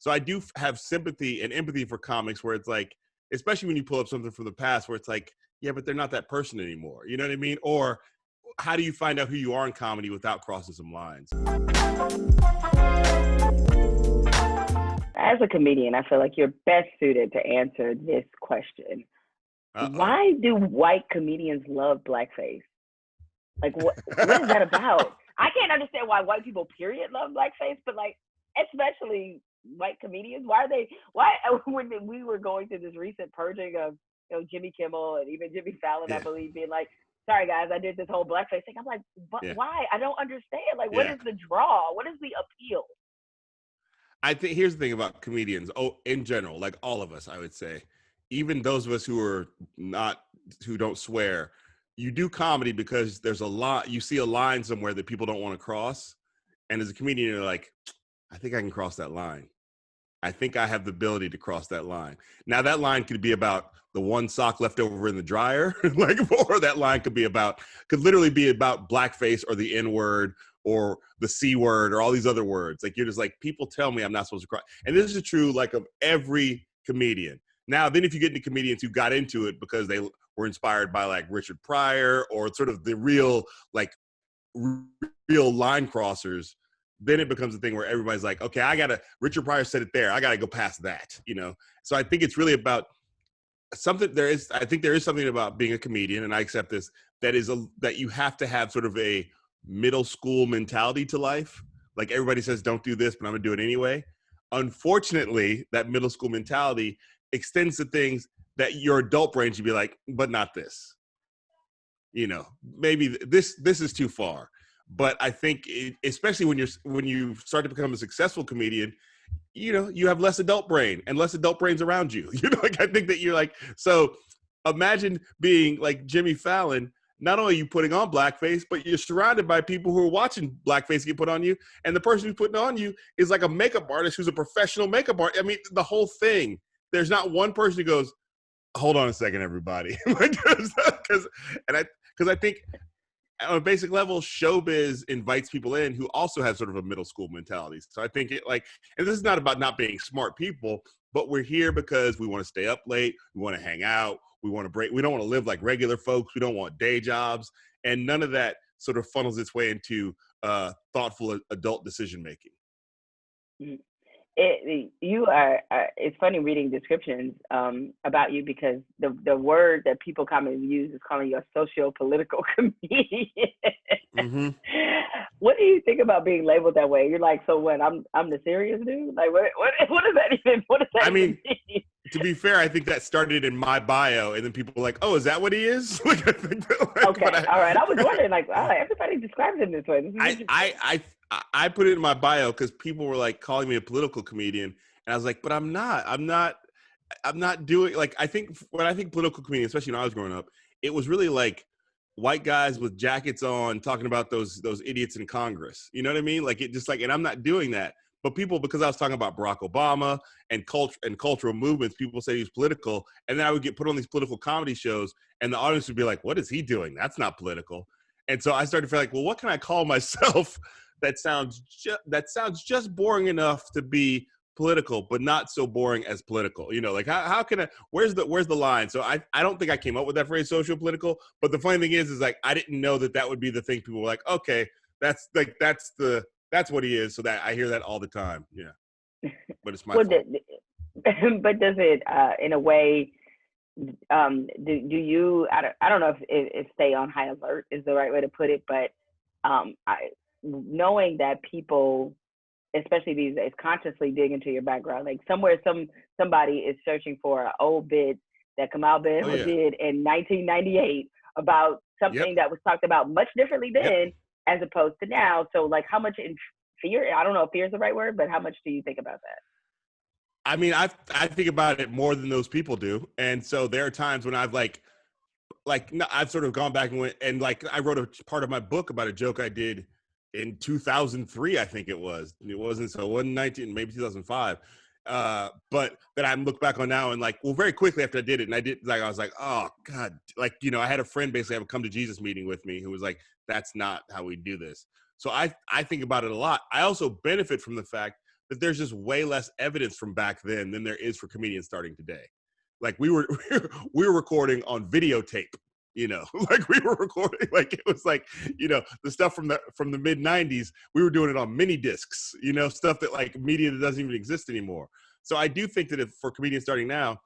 So I do have sympathy and empathy for comics where it's like, especially when you pull up something from the past where it's like, yeah, but they're not that person anymore. You know what I mean? Or how do you find out who you are in comedy without crossing some lines? As a comedian, I feel like you're best suited to answer this question. Why do white comedians love blackface? Like, what is that about? I can't understand why white people, period, love blackface, but like, especially white comedians. Why when we were going through this recent purging of, Jimmy Kimmel and even Jimmy Fallon, I believe, being like, sorry guys, I did this whole blackface thing. I'm like, but why? I don't understand. Like, what is the draw? What is the appeal? I think here's the thing about comedians. In general, like all of us, I would say, even those of us who don't swear, you do comedy because there's you see a line somewhere that people don't want to cross. And as a comedian, you're like, I think I can cross that line. I think I have the ability to cross that line. Now that line could be about the one sock left over in the dryer, or that line could literally be about blackface or the N-word or the C word or all these other words. Like, you're just like, people tell me I'm not supposed to cry. And this is true, like, of every comedian. Now, then if you get into comedians who got into it because they were inspired by like Richard Pryor or sort of the real line crossers, then it becomes a thing where everybody's like, okay, Richard Pryor said it there. I got to go past that, So I think it's really about something. I think there is something about being a comedian, and I accept this, that you have to have sort of a middle school mentality to life. Like, everybody says, don't do this, but I'm gonna do it anyway. Unfortunately, that middle school mentality extends to things that your adult brain should be like, but not this. Maybe this is too far. But I think, especially when you start to become a successful comedian, you have less adult brain and less adult brains around you. I think that you're like, so imagine being like Jimmy Fallon. Not only are you putting on blackface, but you're surrounded by people who are watching blackface get put on you. And the person who's putting on you is like a makeup artist who's a professional makeup artist. I mean, the whole thing. There's not one person who goes, hold on a second, everybody. Because I think on a basic level, showbiz invites people in who also have sort of a middle school mentality. So I think and this is not about not being smart people, but we're here because we want to stay up late. We want to hang out. We want to break. We don't want to live like regular folks. We don't want day jobs. And none of that sort of funnels its way into thoughtful adult decision-making. It's funny reading descriptions about you, because the word that people commonly use is calling you a socio-political comedian. Mm-hmm. What do you think about being labeled that way? You're like, so what? I'm the serious dude? Like, what does that even? What does that mean? To be fair, I think that started in my bio, and then people were like, "Oh, is that what he is?" Okay, all right. I was wondering, like, everybody describes him this way. I put it in my bio because people were like calling me a political comedian, and I was like, "But I'm not. I'm not doing like." When I think political comedian, especially when I was growing up, it was really like white guys with jackets on talking about those idiots in Congress. You know what I mean? Like, it just like, and I'm not doing that. But people, because I was talking about Barack Obama and cultural movements, people say he was political. And then I would get put on these political comedy shows, and the audience would be like, what is he doing? That's not political. And so I started to feel like, well, what can I call myself that sounds just boring enough to be political, but not so boring as political? Like, how can I, where's the line? So I don't think I came up with that phrase, social political. But the funny thing is like, I didn't know that would be the thing. People were like, okay, that's what he is. So that I hear that all the time. Yeah. But it's my fault. But does it, in a way, do you, I don't know if stay on high alert is the right way to put it, but knowing that people, especially these days, consciously dig into your background, like somewhere somebody is searching for an old bit that Kamau did in 1998 about something that was talked about much differently then as opposed to now. So like, how much in fear, I don't know if fear is the right word, but how much do you think about that? I mean, I think about it more than those people do. And so there are times when I've I've sort of gone back and went, and like, I wrote a part of my book about a joke I did in 2003, I think it was. It wasn't 19, maybe 2005. But that I look back on now and like, well, very quickly after I did it, and I was like, oh God, like, I had a friend basically have a come to Jesus meeting with me who was like, that's not how we do this. So I think about it a lot. I also benefit from the fact that there's just way less evidence from back then than there is for comedians starting today. Like we were we were recording on videotape, you know, like we were recording, like it was like, you know, the stuff from the mid 90s, we were doing it on mini discs, you know, stuff that like media that doesn't even exist anymore. So I do think that if for comedians starting now,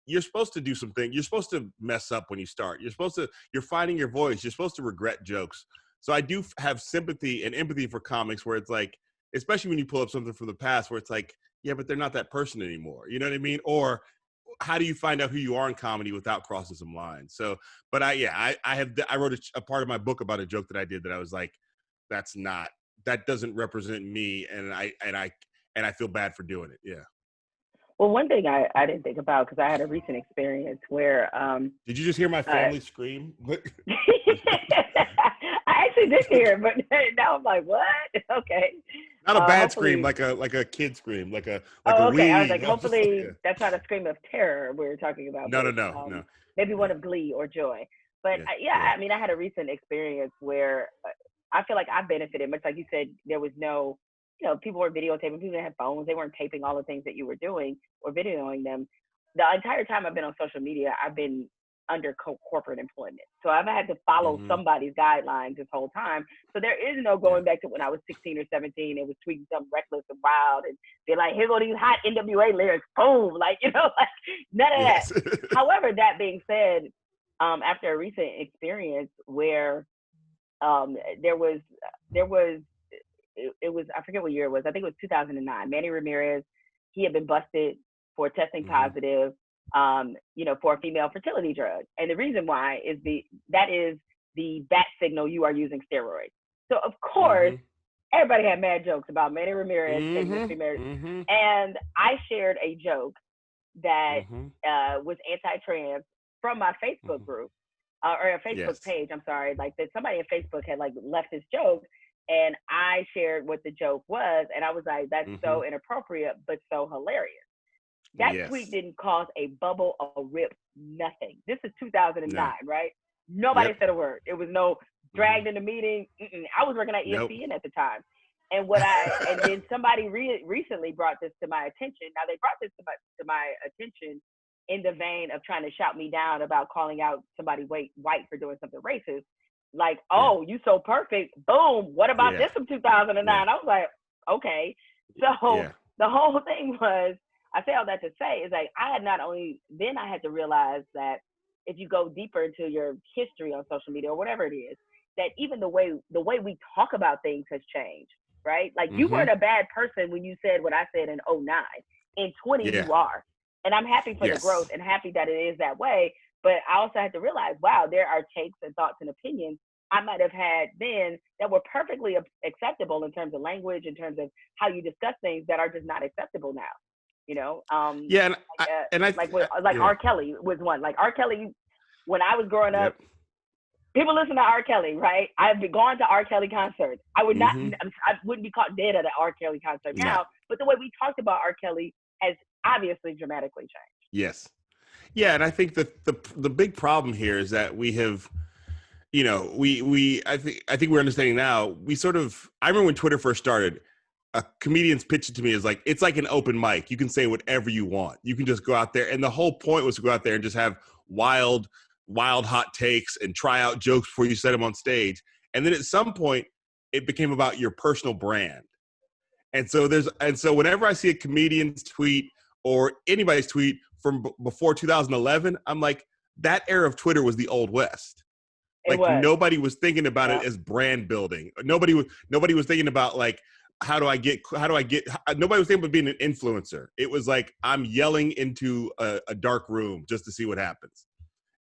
you're supposed to do something. You're supposed to mess up when you start. You're finding your voice. You're supposed to regret jokes. So I do have sympathy and empathy for comics where it's like, especially when you pull up something from the past where it's like, yeah, but they're not that person anymore. You know what I mean? Or how do you find out who you are in comedy without crossing some lines? So, but I wrote a part of my book about a joke that I did that I was like, that doesn't represent me. And I feel bad for doing it. Yeah. Well, one thing I didn't think about, because I had a recent experience where did you just hear my family scream? I actually did hear it, but now I'm like, what? Okay. Not a bad scream, like a kid scream, like a okay. wee. I was like, hopefully that's not a scream of terror we're talking about. No. Maybe one of glee or joy. But I mean, I had a recent experience where I feel like I benefited, much like you said, there was no, you know, people were videotaping, people had phones, they weren't taping all the things that you were doing or videoing them. The entire time I've been on social media, I've been under corporate employment. So I've had to follow somebody's guidelines this whole time. So there is no going back to when I was 16 or 17 and was tweeting something reckless and wild and be like, here go these hot NWA lyrics, boom, like, you know, like none of that. However, that being said, after a recent experience where it was, I forget what year it was. I think it was 2009. Manny Ramirez, he had been busted for testing positive, you know, for a female fertility drug. And the reason why is that is the bat signal you are using steroids. So of course, everybody had mad jokes about Manny Ramirez taking this female. And I shared a joke that was anti-trans from my Facebook group or a Facebook page. I'm sorry, like that somebody on Facebook had like left this joke. And I shared what the joke was, and I was like, that's so inappropriate, but so hilarious. That tweet didn't cause a bubble, a rip, nothing. This is 2009, right? Nobody said a word. It was no dragged in the meeting. I was working at ESPN at the time. And and then somebody recently brought this to my attention. Now, they brought this to my attention in the vein of trying to shout me down about calling out somebody white for doing something racist. Like, oh, you so perfect. Boom. What about this from 2009? I was like, okay. So the whole thing was, I say all that to say is like, I had to realize that if you go deeper into your history on social media or whatever it is, that even the way we talk about things has changed, right? Like you weren't a bad person when you said what I said in 2009. In 20, you are. And I'm happy for the growth and happy that it is that way. But I also had to realize, wow, there are takes and thoughts and opinions I might have had then that were perfectly acceptable in terms of language, in terms of how you discuss things that are just not acceptable now. You know, R. Kelly was one. Like R. Kelly, when I was growing up, people listen to R. Kelly, right? I've been going to R. Kelly concerts. I would not, I wouldn't be caught dead at an R. Kelly concert now. But the way we talked about R. Kelly has obviously dramatically changed. Yes. Yeah, and I think that the big problem here is that we have, you know, I think we're understanding now. I remember when Twitter first started, comedians pitched it to me as like, it's like an open mic. You can say whatever you want. You can just go out there, and the whole point was to go out there and just have wild hot takes and try out jokes before you set them on stage. And then at some point, it became about your personal brand. And so whenever I see a comedian's tweet or anybody's tweet from before 2011, I'm like, that era of Twitter was the Old West. Like nobody was thinking about it as brand building. Nobody was thinking about like, nobody was thinking about being an influencer. It was like, I'm yelling into a dark room just to see what happens.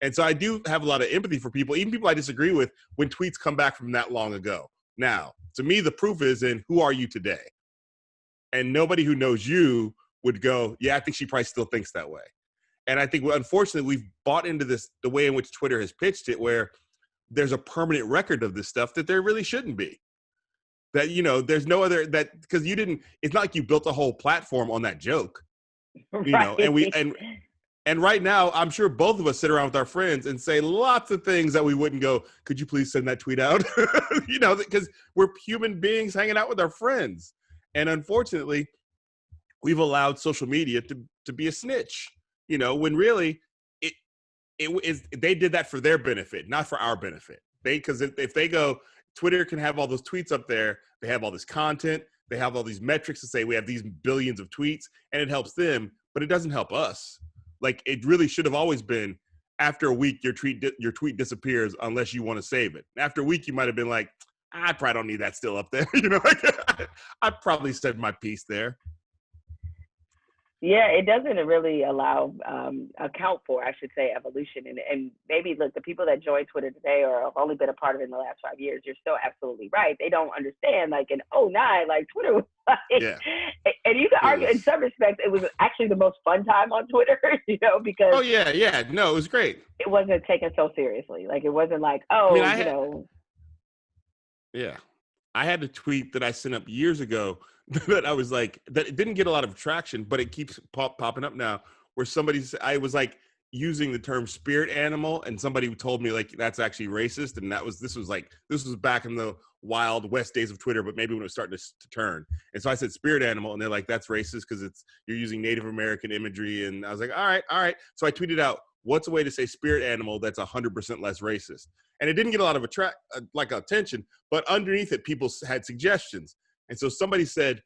And so I do have a lot of empathy for people, even people I disagree with, when tweets come back from that long ago. Now, to me, the proof is in who are you today? And nobody who knows you would go, yeah, I think she probably still thinks that way. And I think, unfortunately, we've bought into this, the way in which Twitter has pitched it, where there's a permanent record of this stuff that there really shouldn't be. That, you know, there's no other, that, because it's not like you built a whole platform on that joke, you know, and right now, I'm sure both of us sit around with our friends and say lots of things that we wouldn't go, could you please send that tweet out? You know, because we're human beings hanging out with our friends. And unfortunately, we've allowed social media to be a snitch, you know, when really they did that for their benefit, not for our benefit. Because if they go, Twitter can have all those tweets up there, they have all this content, they have all these metrics to say we have these billions of tweets, and it helps them, but it doesn't help us. Like, it really should have always been, after a week, your tweet disappears unless you want to save it. After a week, you might have been like, I probably don't need that still up there. You know, like, I probably said my piece there. Yeah, it doesn't really account for, I should say, evolution. And maybe, look, the people that join Twitter today or have only been a part of it in the last 5 years, you're still absolutely right. They don't understand, like, in 2009, like, Twitter was like, yeah. And you can argue, in some respects, it was actually the most fun time on Twitter, you know, because. Oh, yeah. No, it was great. It wasn't taken so seriously. Like, it wasn't like, you know. Yeah. I had a tweet that I sent up years ago that I was like, that it didn't get a lot of traction, but it keeps popping up now, where I was like using the term spirit animal, and somebody told me like that's actually racist, and this was back in the wild west days of Twitter, but maybe when it was starting to turn. And so I said spirit animal, and they're like, that's racist because you're using Native American imagery, and I was like, all right. So I tweeted out, what's a way to say spirit animal that's 100% less racist? And it didn't get a lot of attention, but underneath it, people had suggestions. And so somebody said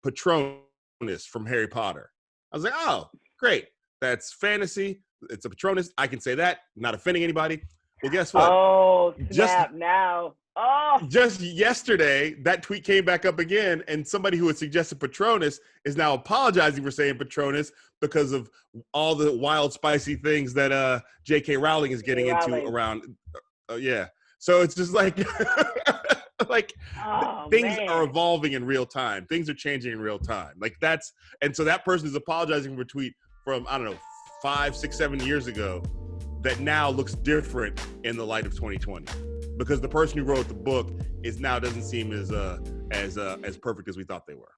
Patronus from Harry Potter. I was like, oh, great. That's fantasy. It's a Patronus. I can say that, not offending anybody. Well, guess what? Oh, snap now. Oh. Just yesterday, that tweet came back up again, and somebody who had suggested Patronus is now apologizing for saying Patronus because of all the wild, spicy things that J.K. Rowling is getting into around. Yeah. So it's just like, things are evolving in real time. Things are changing in real time. And so that person is apologizing for a tweet from, I don't know, 5, 6, 7 years ago that now looks different in the light of 2020. Because the person who wrote the book doesn't seem as perfect as we thought they were.